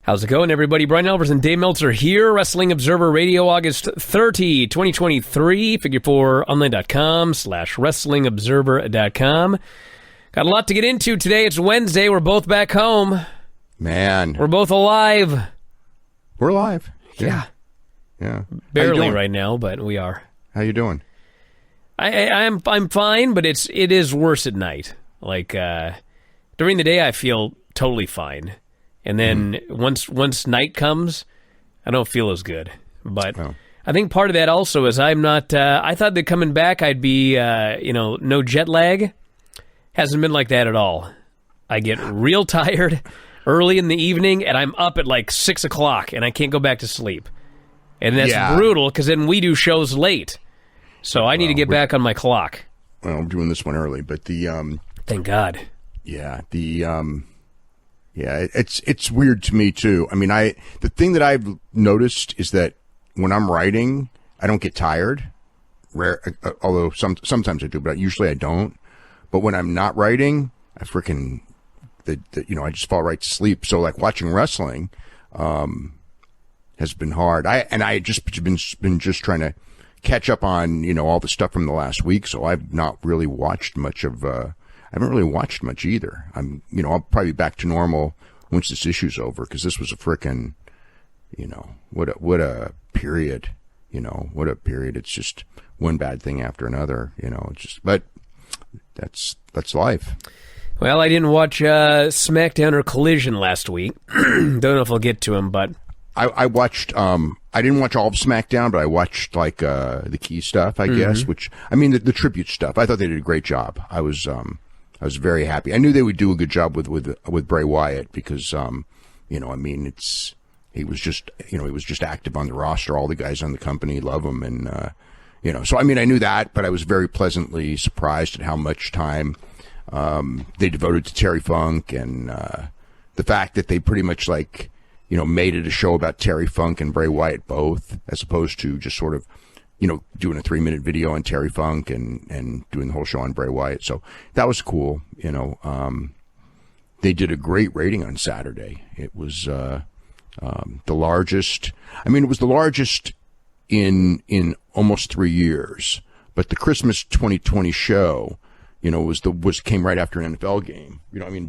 How's it going, everybody? Bryan, Alvarez, and Dave Meltzer here. Wrestling Observer Radio, August 30, 2023. Figure4online.com/WrestlingObserver.com. Got a lot to get into today. It's Wednesday. We're both back home. Man. We're both alive. We're alive. Yeah. Yeah. Barely right now, but we are. How you doing? I'm fine, but it is worse at night. Like, during the day, I feel totally fine. And then once night comes, I don't feel as good. But I think part of that also is I'm not. I thought that coming back I'd be, no jet lag. Hasn't been like that at all. I get real tired early in the evening, and I'm up at like 6 o'clock, and I can't go back to sleep. And that's brutal because then we do shows late, so I need to get back on my clock. Well, I'm doing this one early, but the thank God. Yeah, it's weird to me too. I mean, the thing that I've noticed is that when I'm writing, I don't get tired. Although sometimes I do, but usually I don't. But when I'm not writing, I freaking I just fall right to sleep. So like watching wrestling has been hard. I just been just trying to catch up on all the stuff from the last week. So I've not really watched much of. I haven't really watched much either. I'll probably be back to normal once this issue's over, because this was a frickin', what a period, what a period. It's just one bad thing after another, but that's life. Well, I didn't watch SmackDown or Collision last week. Don't know if I'll get to them, but I watched. I didn't watch all of SmackDown, but I watched like the key stuff, I guess. Which the tribute stuff. I thought they did a great job. I was very happy. I knew they would do a good job with Bray Wyatt because, he was just active on the roster. All the guys on the company love him, and so I knew that, but I was very pleasantly surprised at how much time they devoted to Terry Funk, and the fact that they pretty much made it a show about Terry Funk and Bray Wyatt both, as opposed to just sort of doing a 3-minute video on Terry Funk and doing the whole show on Bray Wyatt. So that was cool. They did a great rating on Saturday. It was the largest. It was the largest in almost 3 years. But the Christmas 2020 show, came right after an NFL game.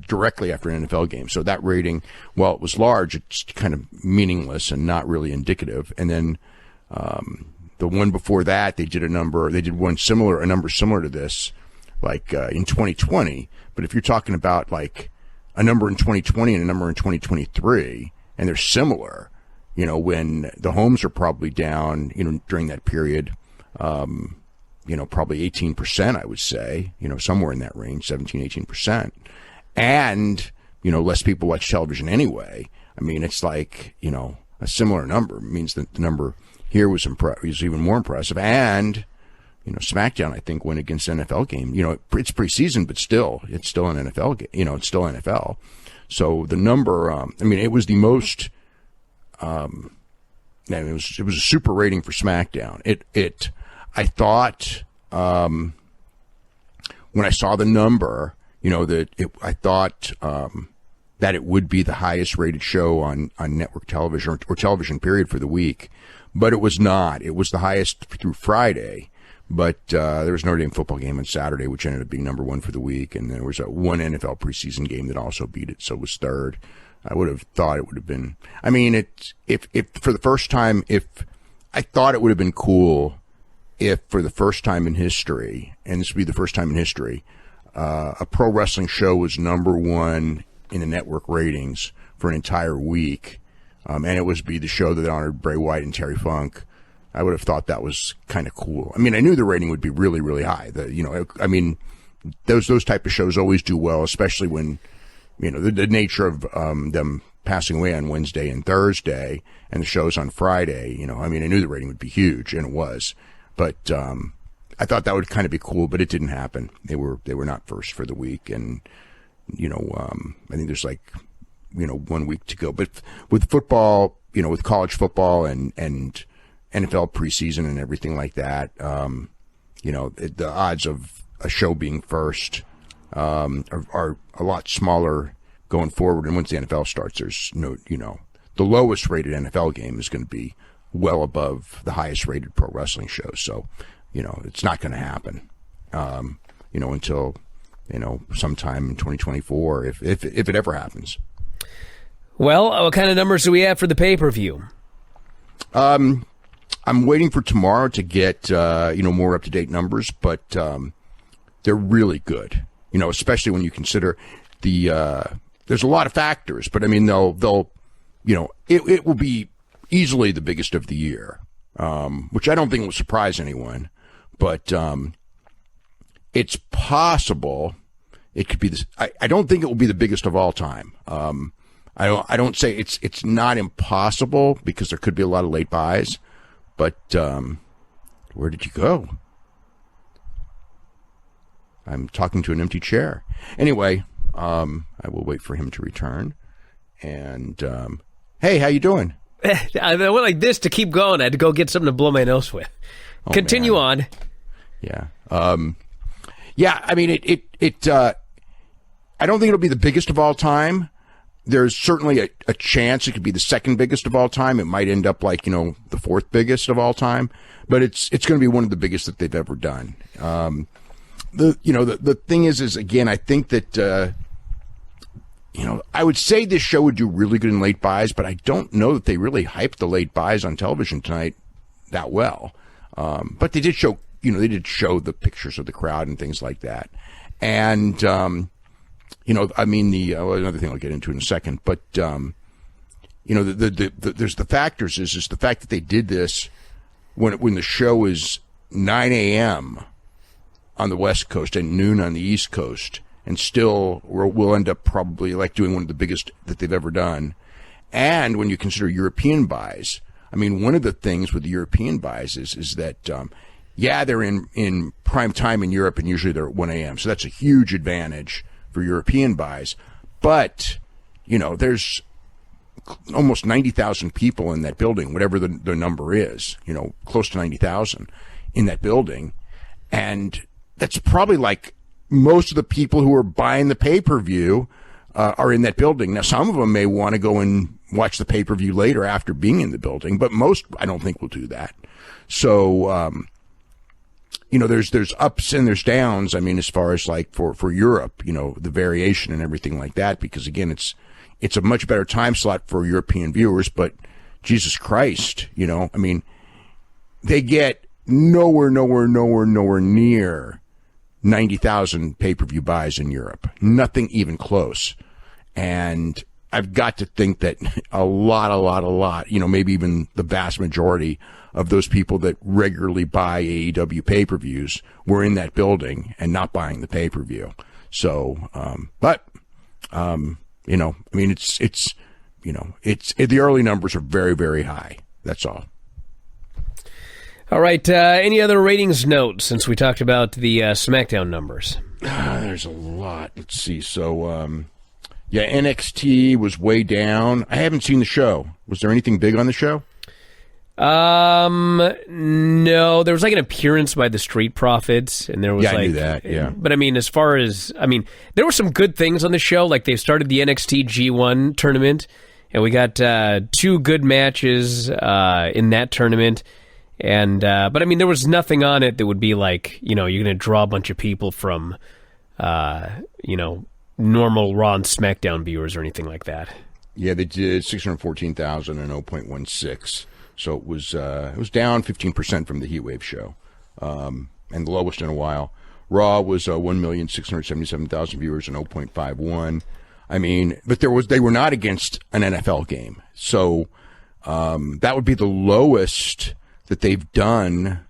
Directly after an NFL game. So that rating, while it was large, it's kind of meaningless and not really indicative. And then the one before that, they did a number similar to this, in 2020. But if you're talking about like a number in 2020 and a number in 2023, and they're similar, when the homes are probably down, during that period, probably 18%, I would say, somewhere in that range, 17-18%. And, less people watch television anyway. It's like, a similar number. It means that the number here was even more impressive. And, SmackDown, I think, went against an NFL game. It's preseason, but it's still an NFL game. It's still NFL. So the number, it was the most, it was a super rating for SmackDown. I thought, when I saw the number, I thought, that it would be the highest rated show on network television or television period for the week. But it was not. It was the highest through Friday, but there was a Notre Dame football game on Saturday, which ended up being number one for the week, and there was one NFL preseason game that also beat it, so it was third. I would have thought it would have been. If for the first time, I thought it would have been cool if for the first time in history, and this would be the first time in history, a pro wrestling show was number one in the network ratings for an entire week. And it was the show that honored Bray Wyatt and Terry Funk. I would have thought that was kind of cool. I knew the rating would be really, really high. Those type of shows always do well, especially when, the nature of them passing away on Wednesday and Thursday and the shows on Friday. I knew the rating would be huge, and it was. But I thought that would kind of be cool, but it didn't happen. They were not first for the week, and I think there's 1 week to go. But with football, with college football and NFL preseason and everything like that, the odds of a show being first are a lot smaller going forward. And once the NFL starts, there's the lowest rated NFL game is going to be well above the highest rated pro wrestling show. So, it's not going to happen, until, sometime in 2024, if it ever happens. Well, what kind of numbers do we have for the pay-per-view? I'm waiting for tomorrow to get, more up-to-date numbers, but they're really good, especially when you consider there's a lot of factors, but I mean, they'll it will be easily the biggest of the year, which I don't think will surprise anyone, but it's possible it could be this. I don't think it will be the biggest of all time. I don't say it's not impossible, because there could be a lot of late buys, but where did you go? I'm talking to an empty chair. Anyway, I will wait for him to return. And hey, how you doing? I went like this to keep going. I had to go get something to blow my nose with. Continue on. Yeah. Yeah. I mean, I don't think it'll be the biggest of all time. There's certainly a chance it could be the second biggest of all time. It might end up like, the fourth biggest of all time, but it's going to be one of the biggest that they've ever done. The thing is again, I think that, I would say this show would do really good in late buys, but I don't know that they really hyped the late buys on television tonight that well. But they did show, the pictures of the crowd and things like that. And, I mean, another thing I'll get into in a second, but, there's the factors is the fact that they did this when the show is 9 a.m. on the West Coast and noon on the East Coast, and still we'll end up probably like doing one of the biggest that they've ever done. And when you consider European buys, I mean, one of the things with the European buys is that, they're in prime time in Europe, and usually they're at 1 a.m. So that's a huge advantage for European buys. But, there's almost 90,000 people in that building, whatever the number is, close to 90,000 in that building. And that's probably like most of the people who are buying the pay-per-view are in that building. Now, some of them may want to go and watch the pay-per-view later after being in the building, but most, I don't think, will do that. So, there's ups and there's downs. I mean, as far as like for Europe, the variation and everything like that, because again, it's a much better time slot for European viewers, but Jesus Christ, I mean, they get nowhere near 90,000 pay-per-view buys in Europe. Nothing even close. And I've got to think that a lot, maybe even the vast majority of those people that regularly buy AEW pay-per-views were in that building and not buying the pay-per-view. So, I mean, it's the early numbers are very, very high. That's all. All right. Any other ratings notes since we talked about the SmackDown numbers? There's a lot. Let's see. So, NXT was way down. I haven't seen the show. Was there anything big on the show? No. There was like an appearance by the Street Profits, and there was I knew that. Yeah. But I mean, there were some good things on the show. Like they started the NXT G1 tournament, and we got 2 good matches in that tournament. And but I mean, there was nothing on it that would be like, you're going to draw a bunch of people from, normal Raw and SmackDown viewers or anything like that. Yeah, they did 614,000 and 0.16. So it was down 15% from the Heatwave show, and the lowest in a while. Raw was 1,677,000 viewers and 0.51. I mean, but they were not against an NFL game, so that would be the lowest that they've done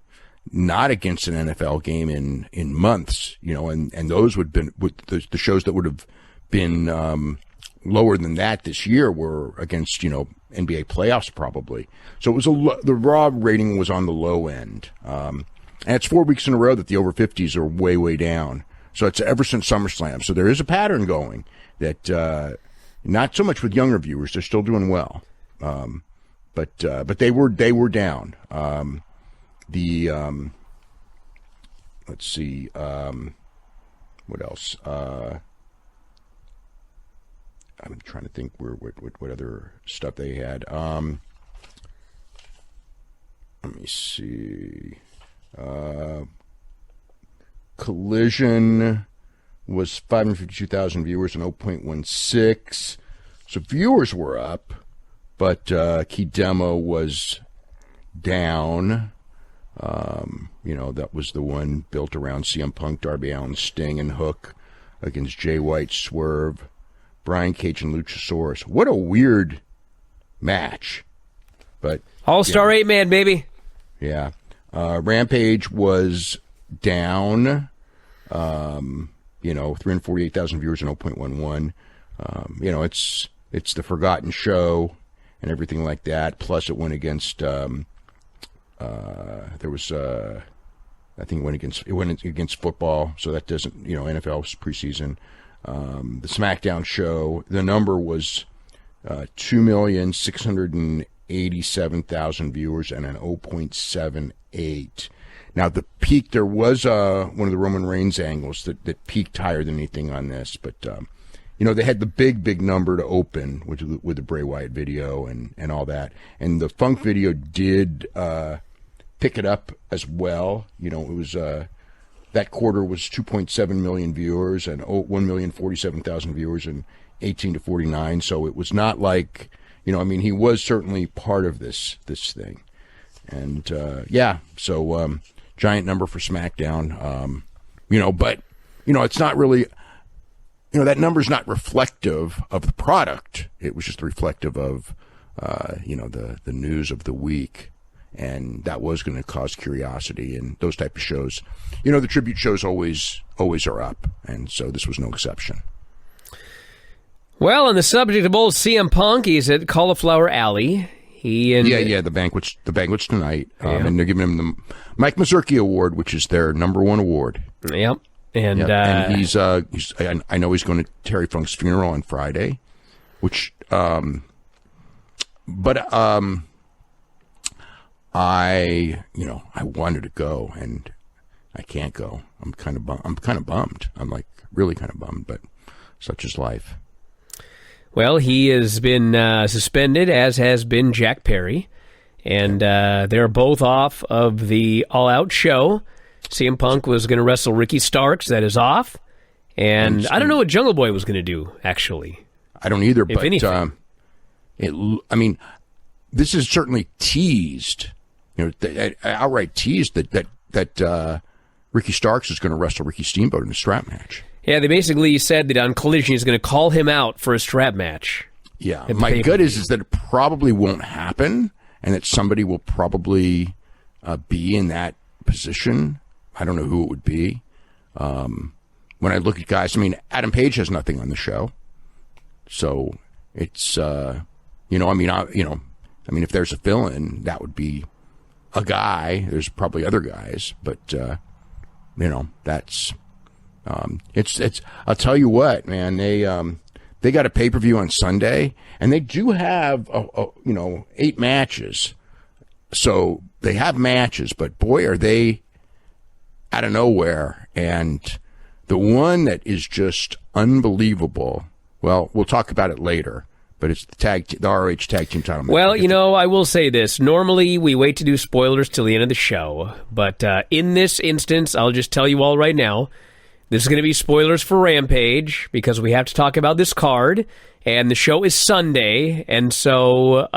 not against an NFL game in months, and those would have been the shows that would have been lower than that this year were against, NBA playoffs probably. So it was the Raw rating was on the low end. And it's 4 weeks in a row that the over 50s are way, way down. So it's ever since SummerSlam. So there is a pattern going that, not so much with younger viewers. They're still doing well. But they were down. Let's see, what else? I'm trying to think what other stuff they had. Let me see. Collision was 552,000 viewers and 0.16. So viewers were up, but key demo was down. That was the one built around CM Punk, Darby Allin, Sting, and Hook against Jay White, Swerve, Bryan Cage, and Luchasaurus. What a weird match. But All-Star 8-man, baby. Yeah. Rampage was down, 348,000 viewers and 0.11. It's the forgotten show and everything like that. Plus it went against, I think it went against football. So that doesn't, NFL's preseason. The SmackDown show, the number was 2,687,000 viewers and an 0.78. Now, the peak, there was one of the Roman Reigns angles that peaked higher than anything on this. But, they had the big number to open with the Bray Wyatt video and all that. And the Funk video did pick it up as well. It was that quarter was 2.7 million viewers and 1,047,000 viewers and 18 to 49. So it was not like, he was certainly part of this thing. And, so giant number for SmackDown. But, it's not really, that number's not reflective of the product. It was just reflective of, the news of the week. And that was going to cause curiosity, and those type of shows. The tribute shows always are up, and so this was no exception. Well, on the subject of old CM Punk, he's at Cauliflower Alley. The banquet's tonight, and they're giving him the Mike Mazurki Award, which is their but award. Yep, and he's I know he's going to Terry Funk's funeral on Friday, which I wanted to go and I can't go. I'm kind of bummed. I'm like really kind of bummed, but such is life. Well, he has been suspended, as has been Jack Perry, and they're both off of the All Out show. CM Punk was going to wrestle Ricky Starks. That is off, and I don't know what Jungle Boy was going to do. Actually, I don't either. If anything. This is certainly teased. Outright teased that Ricky Starks is going to wrestle Ricky Steamboat in a strap match. Yeah, they basically said that on Collision he's going to call him out for a strap match. Yeah, my gut is that it probably won't happen, and that somebody will probably be in that position. I don't know who it would be. When I look at guys, Adam Page has nothing on the show, so it's if there's a fill-in, that would be a guy. There's probably other guys, but that's it's. I'll tell you what, man. They got a pay-per-view on Sunday, and they do have 8 matches. So they have matches, but boy, are they out of nowhere. And the one that is just unbelievable. Well, we'll talk about it later. But it's the ROH Tag Team title match. Well, I will say this. Normally, we wait to do spoilers till the end of the show. But in this instance, I'll just tell you all right now, this is going to be spoilers for Rampage, because we have to talk about this card. And the show is Sunday. And so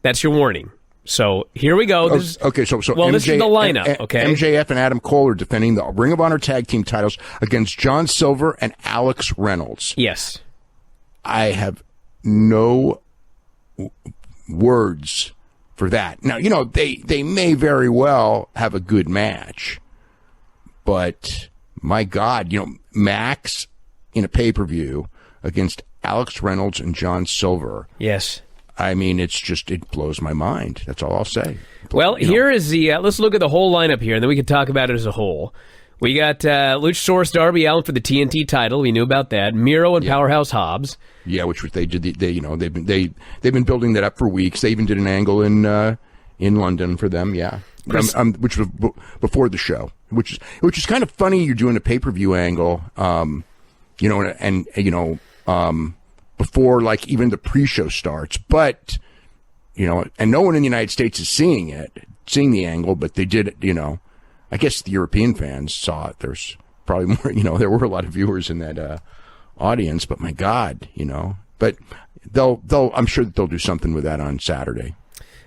that's your warning. So here we go. This is the lineup, okay? MJF and Adam Cole are defending the Ring of Honor Tag Team titles against John Silver and Alex Reynolds. Yes. I have no words for that. Now, they may very well have a good match, but my God, Max in a pay-per-view against Alex Reynolds and John Silver. Yes. It blows my mind. That's all I'll say. Well, here is the, let's look at the whole lineup here, and then we can talk about it as a whole. We got Luchasaurus Darby Allin for the TNT title. We knew about that. Miro and Powerhouse Hobbs. Yeah, which they did. They've been building that up for weeks. They even did an angle in London for them. Yeah, which was before the show. Which is kind of funny. You're doing a pay-per-view angle. before like even the pre-show starts. But, and no one in the United States is seeing the angle, but they did, I guess the European fans saw it. There's probably more, there were a lot of viewers in that audience, but my God, but I'm sure that they'll do something with that on Saturday.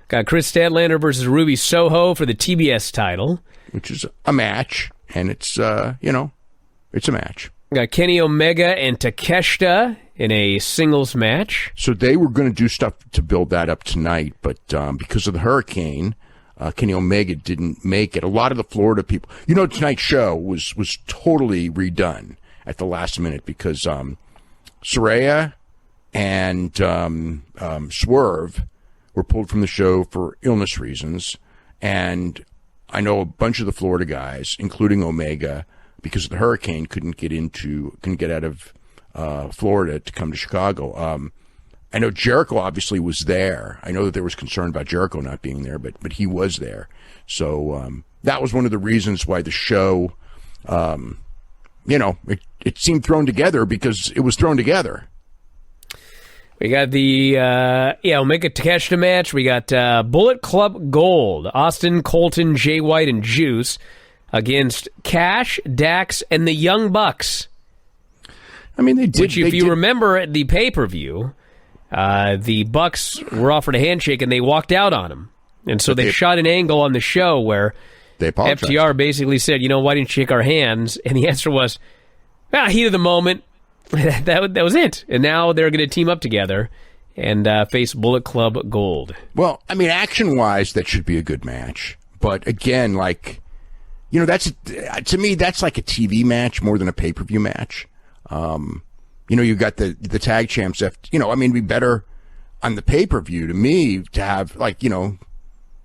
Got Chris Statlander versus Ruby Soho for the TBS title, which is a match, and it's it's a match. Got Kenny Omega and Takeshita in a singles match. So they were going to do stuff to build that up tonight, but because of the hurricane, Kenny Omega didn't make it. A lot of the Florida people, tonight's show was totally redone at the last minute because Saraya and Swerve were pulled from the show for illness reasons, and I know a bunch of the Florida guys, including Omega, because of the hurricane, couldn't get out of Florida to come to Chicago. I know Jericho obviously was there. I know that there was concern about Jericho not being there, but he was there. So that was one of the reasons why the show, it seemed thrown together because it was thrown together. We got the Omega Takeshita match. We got Bullet Club Gold, Austin, Colton, Jay White, and Juice against Cash, Dax, and the Young Bucks. I mean, they did. Which, if you remember at the pay-per-view, the Bucks were offered a handshake and they walked out on him. And so they shot an angle on the show where FTR basically said, why didn't you shake our hands? And the answer was, heat of the moment. that was it. And now they're going to team up together and face Bullet Club Gold. Well, I mean, action-wise, that should be a good match. But again, that's to me, that's like a TV match more than a pay-per-view match. You got the tag champs. It'd be better on the pay-per-view to me to have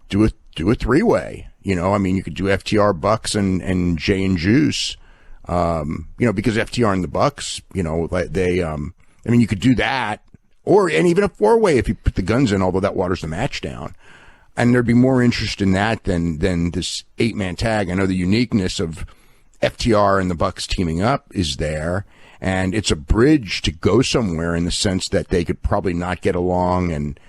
do a three-way. You could do FTR, Bucks, and Jay and Juice. Because FTR and the Bucks, you could do that, and even a four-way if you put the guns in, although that waters the match down. And there'd be more interest in that than this 8-man tag. I know the uniqueness of FTR and the Bucks teaming up is there, and it's a bridge to go somewhere in the sense that they could probably not get along and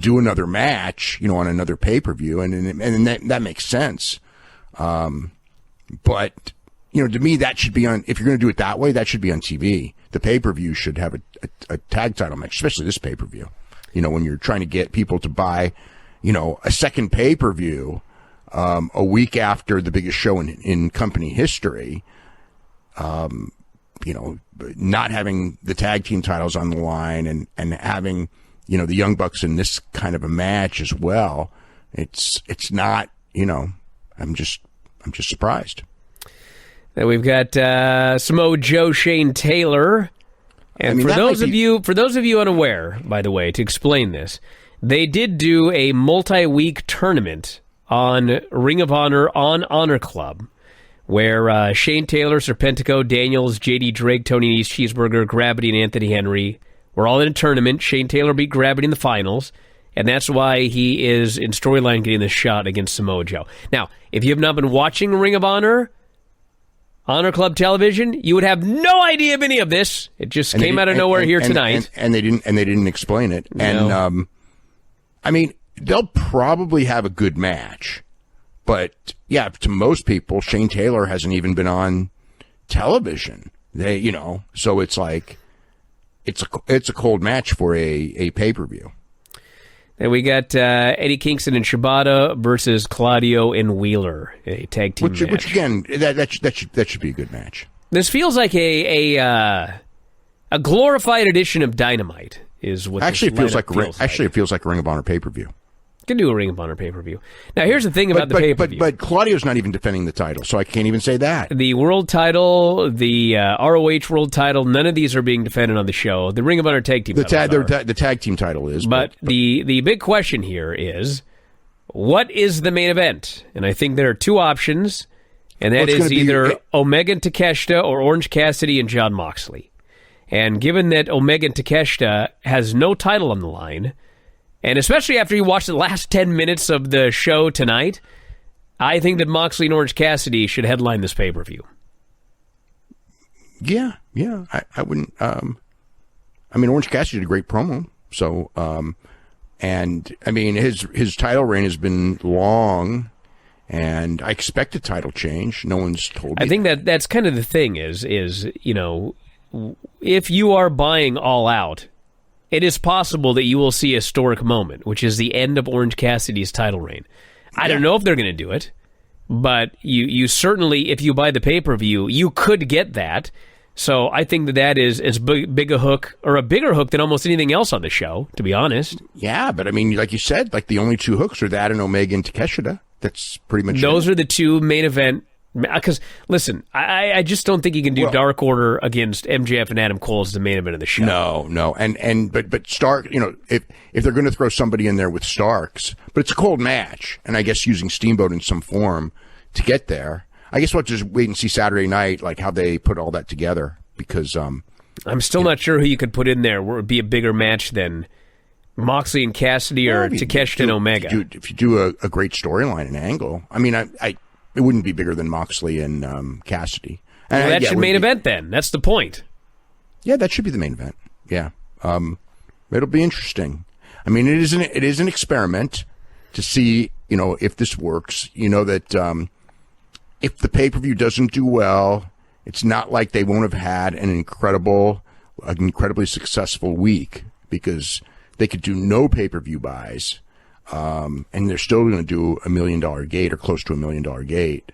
do another match, on another pay-per-view, and that makes sense. But to me, that should be on, if you're going to do it that way, that should be on TV. The pay-per-view should have a tag title match, especially this pay-per-view. When you're trying to get people to buy, a second pay-per-view a week after the biggest show in company history, not having the tag team titles on the line and having, the Young Bucks in this kind of a match as well. It's not, I'm just surprised. Then we've got Samoa Joe, Shane Taylor, and for those of you unaware, by the way, to explain this, they did do a multi-week tournament on Ring of Honor on Honor Club, where Shane Taylor, Serpentico, Daniels, JD Drake, Tony Nese, Cheeseburger, Gravity, and Anthony Henry were all in a tournament. Shane Taylor beat Gravity in the finals, and that's why he is in storyline getting the shot against Samoa Joe. Now, if you have not been watching Ring of Honor Club television, you would have no idea of any of this. It just came out of nowhere here tonight. And they didn't explain it. No. And they'll probably have a good match. But yeah, to most people, Shane Taylor hasn't even been on television. So it's like it's a cold match for a pay-per-view. Then we got Eddie Kingston and Shibata versus Claudio and Wheeler, a tag team match. Which again, that should be a good match. This feels like a glorified edition of Dynamite. Is what it feels like. It feels like a Ring of Honor pay-per-view. Can do a Ring of Honor pay-per-view. Now, here's the thing about the pay-per-view. But Claudio's not even defending the title, so I can't even say that. The world title, the ROH world title, none of these are being defended on the show. The Ring of Honor tag team title. The tag team title is. But the big question here is, what is the main event? And I think there are two options, and that is either Omega and Takeshita or Orange Cassidy and Jon Moxley. And given that Omega and Takeshita has no title on the line, and especially after you watch the last 10 minutes of the show tonight, I think that Moxley and Orange Cassidy should headline this pay-per-view. Yeah. I wouldn't I mean, Orange Cassidy did a great promo. So, and I mean, his title reign has been long, and I expect a title change. No one's told me. I think that's kind of the thing is if you are buying All Out, it is possible that you will see a historic moment, which is the end of Orange Cassidy's title reign. I don't know if they're going to do it, but you certainly, if you buy the pay-per-view, you could get that. So I think that is as big a hook, or a bigger hook than almost anything else on the show, to be honest. Yeah, but I mean, like you said, like the only two hooks are that and Omega and Takeshita. That's pretty much Those are the two main event. Because, listen, I just don't think you can do Dark Order against MJF and Adam Cole as the main event of the show. No. But Stark, if they're going to throw somebody in there with Starks, but it's a cold match, and I guess using Steamboat in some form to get there. I guess we'll just wait and see Saturday night, like how they put all that together, because I'm still not sure who you could put in there where it would be a bigger match than Moxley and Cassidy or Takeshita and Omega. If you do a great storyline and angle, I mean, it wouldn't be bigger than Moxley and Cassidy. Well, that should main event then. That's the point. Yeah, that should be the main event. Yeah. It'll be interesting. I mean, it is an experiment to see, if this works. That if the pay-per-view doesn't do well, it's not like they won't have had an incredibly successful week, because they could do no pay-per-view buys. And they're still going to do $1 million gate or close to $1 million gate,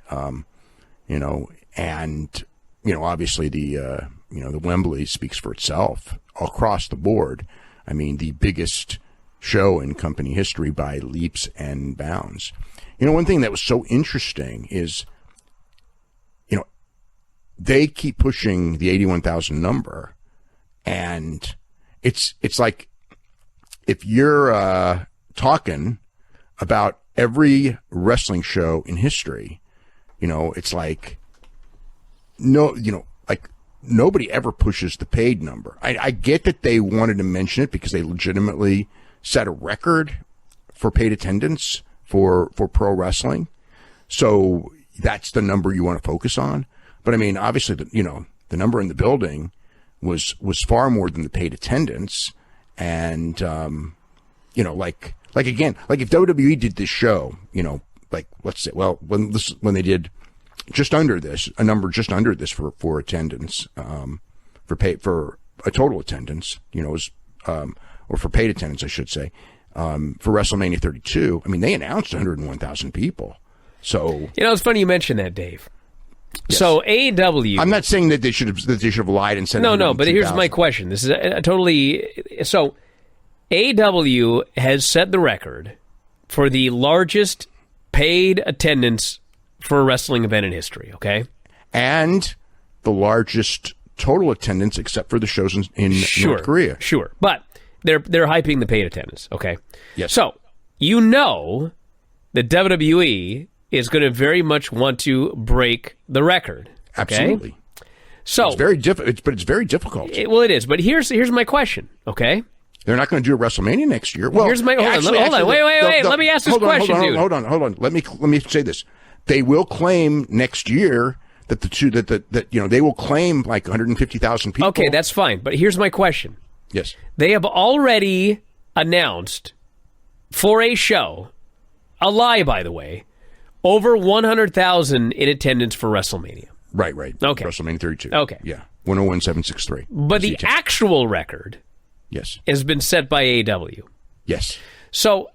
and, obviously the Wembley speaks for itself across the board. I mean, the biggest show in company history by leaps and bounds. One thing that was so interesting is, they keep pushing the 81,000 number, and it's like, if you're, talking about every wrestling show in history, it's like nobody ever pushes the paid number. I get that they wanted to mention it because they legitimately set a record for paid attendance for pro wrestling. So that's the number you want to focus on. But I mean, obviously, the number in the building was far more than the paid attendance. And, again, if WWE did this show, let's say, when they did a number just under this for attendance, for a total attendance, or for paid attendance, I should say, for WrestleMania 32, I mean, they announced 101,000 people. So, it's funny you mentioned that, Dave. Yes. So AEW, I'm not saying that they should have lied and said no, but here's my question. This is a totally so. AEW has set the record for the largest paid attendance for a wrestling event in history, okay? And the largest total attendance except for the shows in North Korea. Sure. But they're hyping the paid attendance, okay? Yes. So, that WWE is going to very much want to break the record. Okay? Absolutely. So it's very difficult. It is. But here's my question, okay? They're not going to do a WrestleMania next year. Well, here's my hold on. Wait. Let me ask this question, dude. Hold on. Let me say this. They will claim next year that they will claim like 150,000 people. Okay, that's fine. But here's my question. Yes. They have already announced for a show, a lie, by the way, over 100,000 in attendance for WrestleMania. Right. Okay. WrestleMania 32. Okay. Yeah. 101,763. But the actual record, yes, has been set by AEW. Yes. So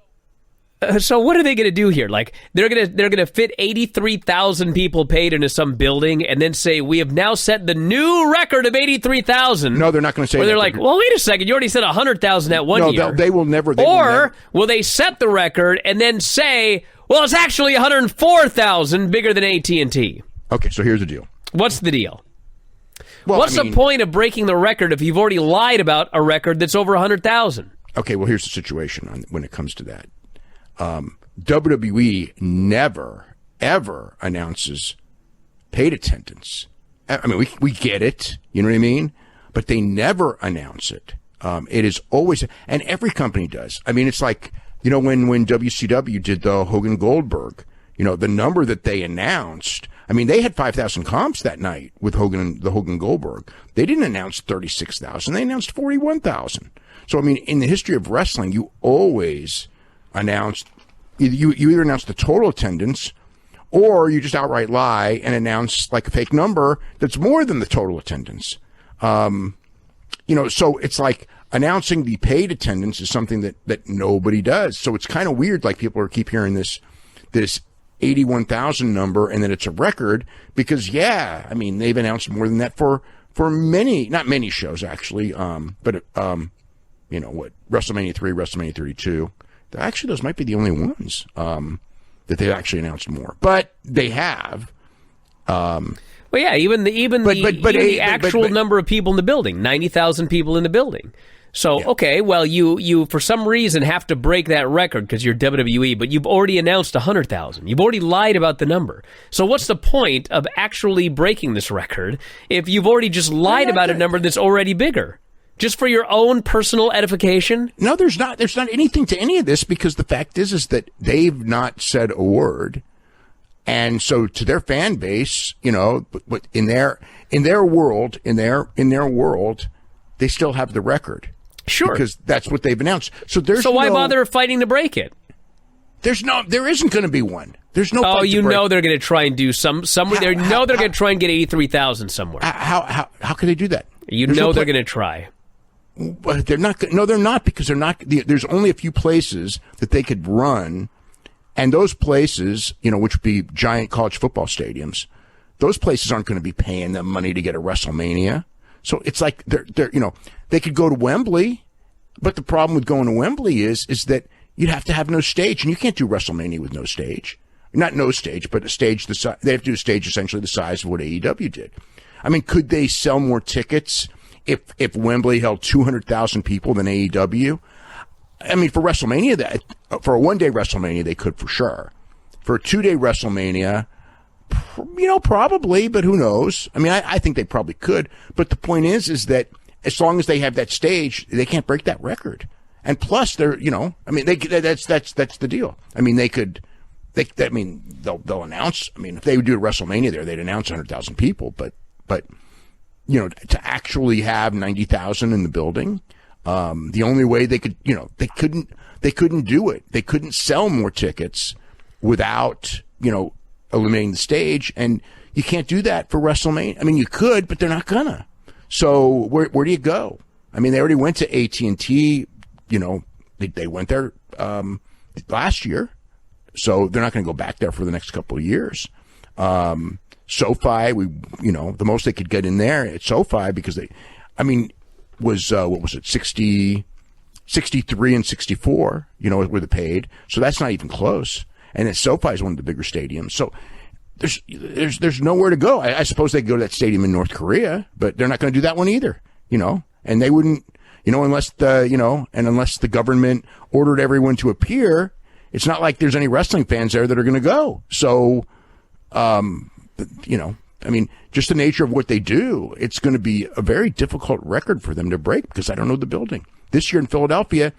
what are they going to do here? Like they're going to fit 83,000 people paid into some building and then say we have now set the new record of 83,000. No, they're not going to say. Or they're like, well, wait a second, you already said 100,000 at one year. No, they will never. Will they set the record and then say, well, it's actually 104,000 bigger than AT&T? Okay, so here's the deal. What's the deal? Well, What's the point of breaking the record if you've already lied about a record that's over 100,000? Okay, well, here's the situation when it comes to that. WWE never, ever announces paid attendance. I mean, we get it, you know what I mean? But they never announce it. It is always, and every company does. I mean, it's like, when WCW did the Hogan Goldberg, the number that they announced. I mean, they had 5,000 comps that night with the Hogan Goldberg. They didn't announce 36,000. They announced 41,000. So, I mean, in the history of wrestling, you always announced, you either announce the total attendance or you just outright lie and announce like a fake number that's more than the total attendance. So it's like announcing the paid attendance is something that nobody does. So it's kind of weird. Like people keep hearing this 81,000 number and that it's a record because, I mean, they've announced more than that for many, not many shows actually. But WrestleMania 3, WrestleMania 32, actually those might be the only ones, that they've actually announced more, but they have. Well, yeah, even the actual number of people in the building, 90,000 people in the building. So, okay, well, you for some reason have to break that record because you're WWE, but you've already announced 100,000. You've already lied about the number. So what's the point of actually breaking this record if you've already just lied about a number that's already bigger? Just for your own personal edification? No, there's not anything to any of this because the fact is that they've not said a word. And so to their fan base, but in their world, they still have the record. Sure. Because that's what they've announced. So why bother fighting to break it? There isn't going to be one. There's no. Oh, they're going to try and do somewhere. They're going to try and get 83,000 somewhere. How can they do that? They're going to try. But they're not. No, they're not because they're not. There's only a few places that they could run, and those places, which would be giant college football stadiums, those places aren't going to be paying them money to get a WrestleMania. So it's like they could go to Wembley, but the problem with going to Wembley is that you'd have to have no stage, and you can't do WrestleMania with no stage. Not no stage, but a stage they have to do a stage essentially the size of what AEW did. I mean, could they sell more tickets if Wembley held 200,000 people than AEW? I mean, for WrestleMania, for a one-day WrestleMania, they could for sure. For a two-day WrestleMania, probably, but who knows? I mean, I think they probably could. But the point is that as long as they have that stage, they can't break that record. And plus, they're, I mean, that's the deal. I mean, they'll announce. I mean, if they would do a WrestleMania there, they'd announce 100,000 people. But to actually have 90,000 in the building, the only way they could, they couldn't do it. They couldn't sell more tickets without, eliminating the stage. And you can't do that for WrestleMania. I mean, you could, but they're not gonna. So where do you go? I mean, they already went to AT&T, they went there, last year. So they're not going to go back there for the next couple of years. SoFi, the most they could get in there at SoFi because was, what was it, 63 and 64, were the paid. So that's not even close. And then SoFi is one of the bigger stadiums. So there's nowhere to go. I suppose they could go to that stadium in North Korea, but they're not going to do that one either, and they wouldn't, unless the government ordered everyone to appear. It's not like there's any wrestling fans there that are going to go. So, I mean, just the nature of what they do, it's going to be a very difficult record for them to break because I don't know the building. This year in Philadelphia,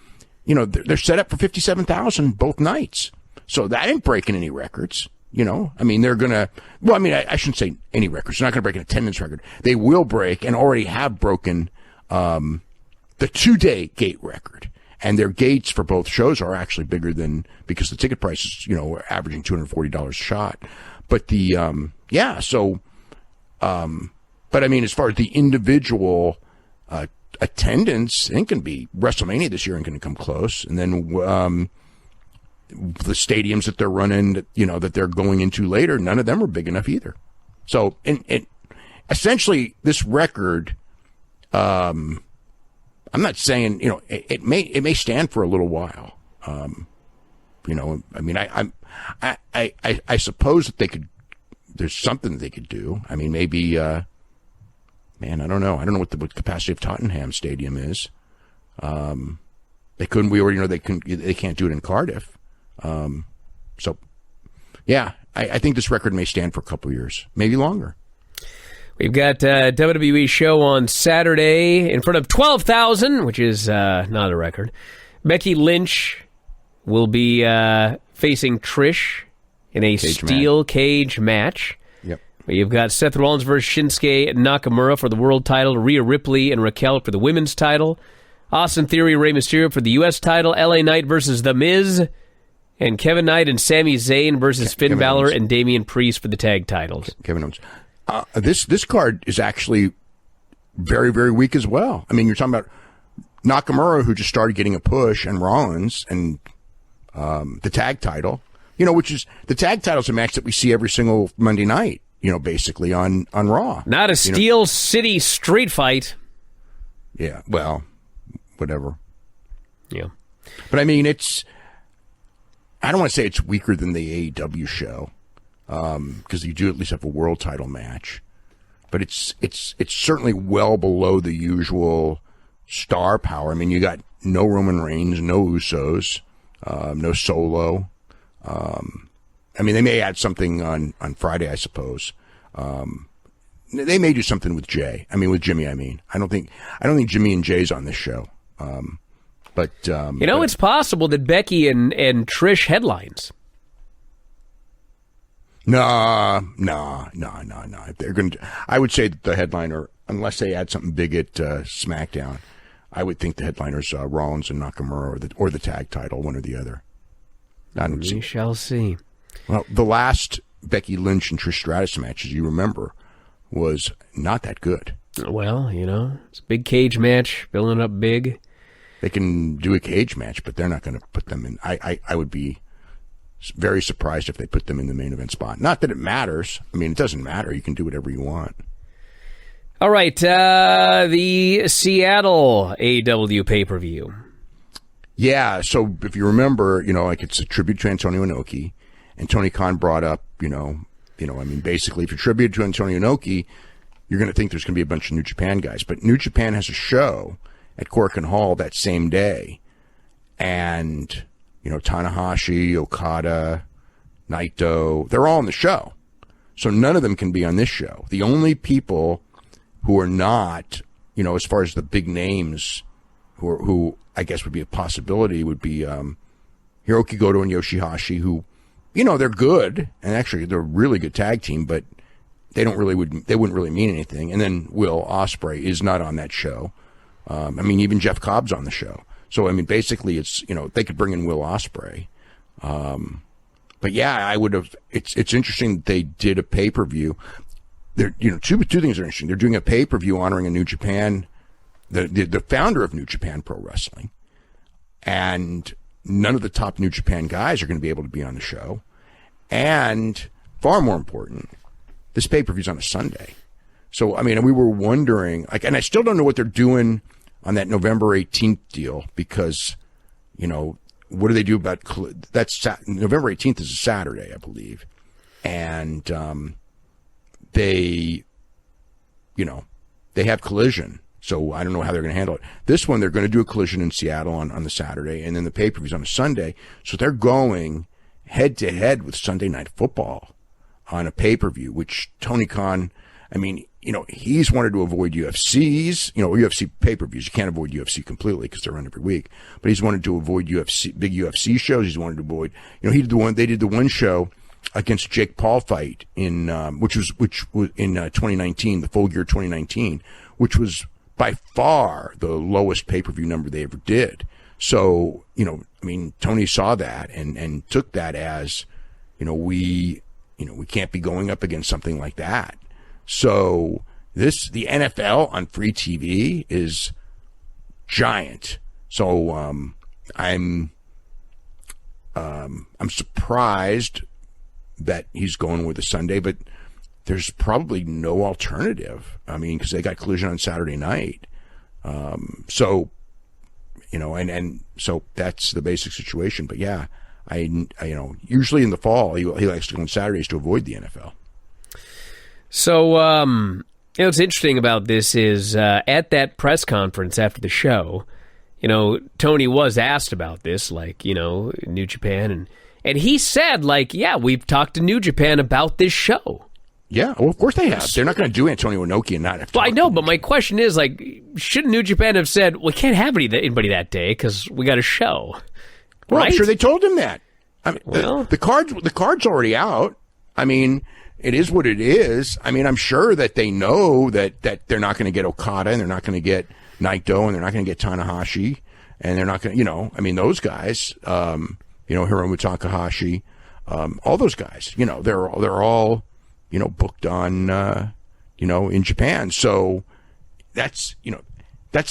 they're set up for 57,000 both nights. So that ain't breaking any records, I mean, they're going to, I shouldn't say any records. They're not going to break an attendance record. They will break and already have broken the 2-day gate record. And their gates for both shows are actually bigger because the ticket prices, are averaging $240 a shot. But but I mean, as far as the individual attendance, it ain't going to be WrestleMania this year ain't going to come close. And then the stadiums that they're running, that they're going into later, none of them are big enough either. So, essentially, this record, I'm not saying, it may stand for a little while. I mean, I suppose that there's something that they could do. I mean, maybe, I don't know. I don't know what the capacity of Tottenham Stadium is. They already know they can't do it in Cardiff. So yeah, I think this record may stand for a couple of years, maybe longer. We've got a WWE show on Saturday in front of 12,000, which is not a record. Becky Lynch will be facing Trish in a steel cage match. Yep. You've got Seth Rollins versus Shinsuke Nakamura for the world title, Rhea Ripley and Raquel for the women's title, Austin Theory, Rey Mysterio for the U.S. title, LA Knight versus The Miz, and Kevin Knight and Sami Zayn versus Finn Balor and Damian Priest for the tag titles. Kevin Owens. This card is actually very, very weak as well. I mean, you're talking about Nakamura, who just started getting a push, and Rollins, and the tag title, which is the tag title is a match that we see every single Monday night, basically on Raw. Not a Steel City street fight. Yeah, well, whatever. Yeah. But I mean, I don't want to say it's weaker than the AEW show, because you do at least have a world title match. But it's certainly well below the usual star power. I mean, you got no Roman Reigns, no Usos, no Solo. I mean, they may add something on Friday, I suppose. They may do something with Jay. I mean, with Jimmy. I mean, I don't think Jimmy and Jay's on this show. But it's possible that Becky and Trish headlines. No. They're going to. I would say that the headliner, unless they add something big at SmackDown, I would think the headliner's Rollins and Nakamura, or the tag title, one or the other. We shall see. Well, the last Becky Lynch and Trish Stratus match, as you remember, was not that good. Well, it's a big cage match, building up big. They can do a cage match, but they're not going to put them in. I would be very surprised if they put them in the main event spot. Not that it matters. I mean, it doesn't matter. You can do whatever you want. All right, the Seattle AEW pay-per-view. Yeah, so if you remember, it's a tribute to Antonio Inoki, and Tony Khan brought up, I mean, basically, if you're tribute to Antonio Inoki, you're going to think there's going to be a bunch of New Japan guys. But New Japan has a show at Korakuen Hall that same day, and Tanahashi, Okada, Naito, they're all on the show. So none of them can be on this show. The only people who are not, as far as the big names who I guess would be a possibility would be Hiroki Goto and Yoshihashi, who, they're good, and actually they're a really good tag team, but they wouldn't really mean anything. And then Will Ospreay is not on that show. I mean, even Jeff Cobb's on the show. So, I mean, basically it's, they could bring in Will Ospreay. But yeah, I would have, it's interesting that they did a pay-per-view. There, two things are interesting. They're doing a pay-per-view honoring a New Japan, the founder of New Japan Pro Wrestling, and none of the top New Japan guys are going to be able to be on the show. And far more important, this pay-per-view's on a Sunday. So, I mean, we were wondering, and I still don't know what they're doing on that November 18th deal, because, what do they do about, November 18th is a Saturday, I believe. And, they have Collision. So I don't know how they're going to handle it. This one, they're going to do a Collision in Seattle on the Saturday, and then the pay-per-view's on a Sunday. So they're going head-to-head with Sunday Night Football on a pay-per-view, which Tony Khan, I mean, he's wanted to avoid UFCs, UFC pay-per-views. You can't avoid UFC completely because they're on every week. But he's wanted to avoid big UFC shows. He's wanted to avoid, they did the one show against Jake Paul fight in, which was in 2019, the Full Gear 2019, which was by far the lowest pay-per-view number they ever did. So, I mean, Tony saw that and took that as, we can't be going up against something like that. So the NFL on free TV is giant. So, I'm surprised that he's going with a Sunday, but there's probably no alternative. I mean, because they got Collision on Saturday night. So, and so that's the basic situation. But yeah, I usually in the fall, he likes to go on Saturdays to avoid the NFL. So, what's interesting about this is at that press conference after the show, Tony was asked about this, New Japan, and he said, yeah, we've talked to New Japan about this show. Yeah, well, of course they have. They're not going to do Antonio Inoki and not have to. Well, I know, but my question is, shouldn't New Japan have said, we can't have anybody that day because we got a show? Well, right? I'm sure they told him that. I mean, the card's already out. I mean, it is what it is. I mean, I'm sure that they know that they're not going to get Okada, and they're not going to get Naito, and they're not going to get Tanahashi, and they're not going to, I mean, those guys, Hiromu Takahashi, all those guys, they're all, booked on, in Japan. So that's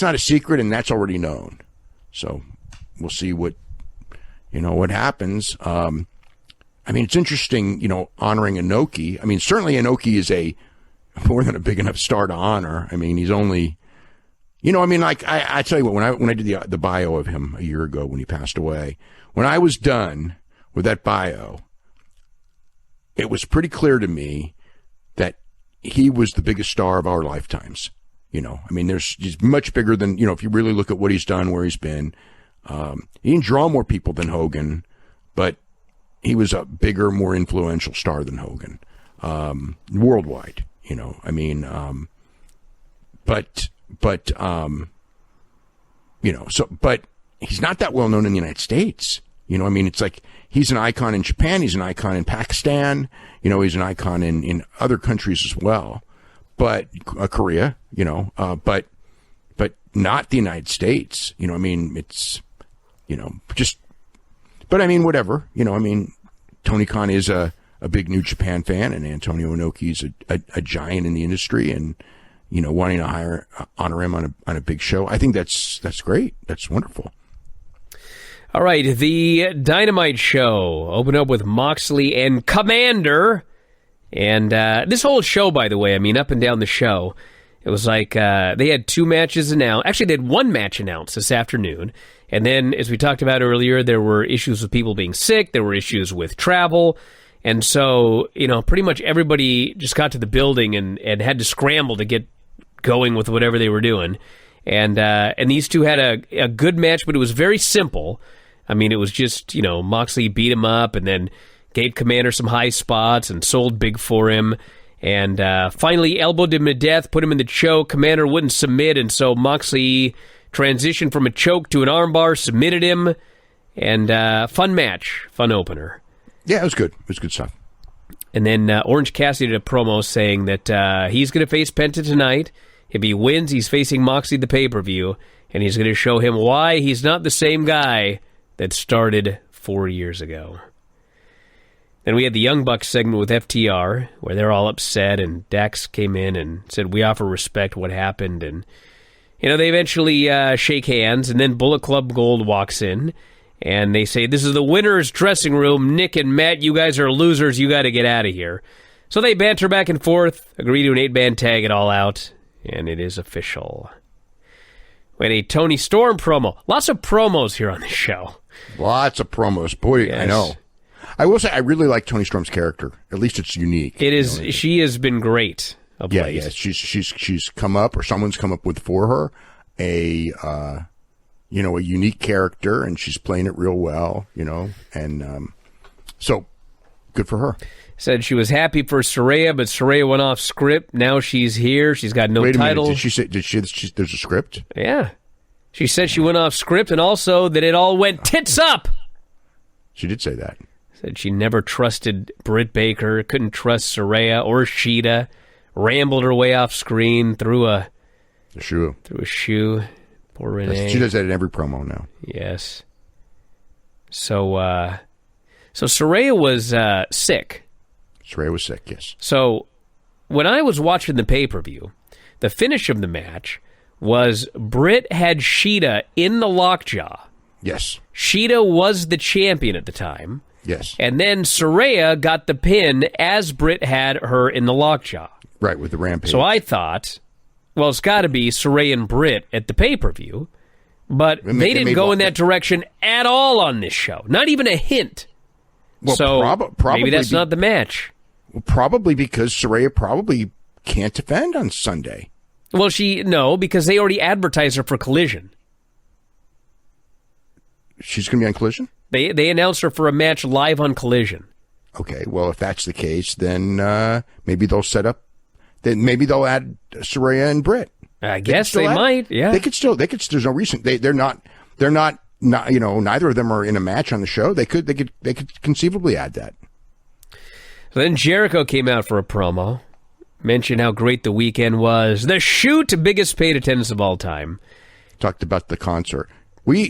not a secret, and that's already known. So we'll see what happens. I mean, it's interesting, honoring Inoki. I mean, certainly Inoki is more than a big enough star to honor. I mean, he's only, I tell you what, when I did the bio of him a year ago when he passed away, when I was done with that bio, it was pretty clear to me that he was the biggest star of our lifetimes. I mean, he's much bigger than, if you really look at what he's done, where he's been. He didn't draw more people than Hogan, but he was a bigger, more influential star than Hogan, worldwide. I mean, but he's not that well known in the United States. I mean, it's like he's an icon in Japan, he's an icon in Pakistan, he's an icon in other countries as well, but Korea, but not the United States. I mean, it's but I mean, whatever. I mean, Tony Khan is a big New Japan fan, and Antonio Inoki is a giant in the industry, and wanting to honor him on a big show. I think that's great. That's wonderful. All right, the Dynamite show opened up with Moxley and Commander, and this whole show, by the way, I mean, up and down the show, it was like they had two matches announced. Actually, they had one match announced this afternoon. And then, as we talked about earlier, there were issues with people being sick. There were issues with travel. And so, pretty much everybody just got to the building and had to scramble to get going with whatever they were doing. And these two had a good match, but it was very simple. I mean, it was just, Moxley beat him up and then gave Commander some high spots and sold big for him. And finally elbowed him to death, put him in the choke. Commander wouldn't submit, and so Moxley transitioned from a choke to an armbar, submitted him, and fun match, fun opener. Yeah, it was good. It was good stuff. And then Orange Cassidy did a promo saying that he's going to face Penta tonight. If he wins, he's facing Moxley at the pay-per-view, and he's going to show him why he's not the same guy that started 4 years ago. Then we had the Young Bucks segment with FTR, where they're all upset, and Dax came in and said, "We offer respect what happened," and they eventually shake hands, and then Bullet Club Gold walks in, and they say, "This is the winner's dressing room. Nick and Matt, you guys are losers. You got to get out of here." So they banter back and forth, agree to an 8-man tag it all out, and it is official. We had a Tony Storm promo. Lots of promos here on the show. Lots of promos. Boy, yes. I know. I will say I really like Tony Storm's character. At least it's unique. It is. She has been great. Yeah. She's come up, or someone's come up with for her a unique character, and she's playing it real well. And so good for her. Said she was happy for Saraya, but Saraya went off script. Now she's here. She's got no title. Did she say? There's a script? Yeah. She said she went off script, and also that it all went tits up. She did say that. Said she never trusted Britt Baker, couldn't trust Saraya or Shida. Rambled her way off screen, threw a shoe. Poor Renee. She does that in every promo now. Yes. So Saraya was sick. Saraya was sick, yes. So when I was watching the pay-per-view, the finish of the match was Britt had Shida in the lockjaw. Yes. Shida was the champion at the time. Yes. And then Saraya got the pin as Britt had her in the lockjaw. Right, with the Rampage. So I thought, well, it's got to be Saraya and Britt at the pay-per-view. But they didn't go in that direction at all on this show. Not even a hint. Well, so probably maybe that's not the match. Well, probably because Saraya probably can't defend on Sunday. Well, because they already advertised her for Collision. She's going to be on Collision? They announced her for a match live on Collision. Okay, well, if that's the case, then maybe they'll set up. Then maybe they'll add Saraya and Britt. I guess they might. Yeah, they could still. There's no reason they're not not, neither of them are in a match on the show, they could conceivably add that. So then Jericho came out for a promo, mentioned how great the weekend was. The shoot, biggest paid attendance of all time. Talked about the concert. We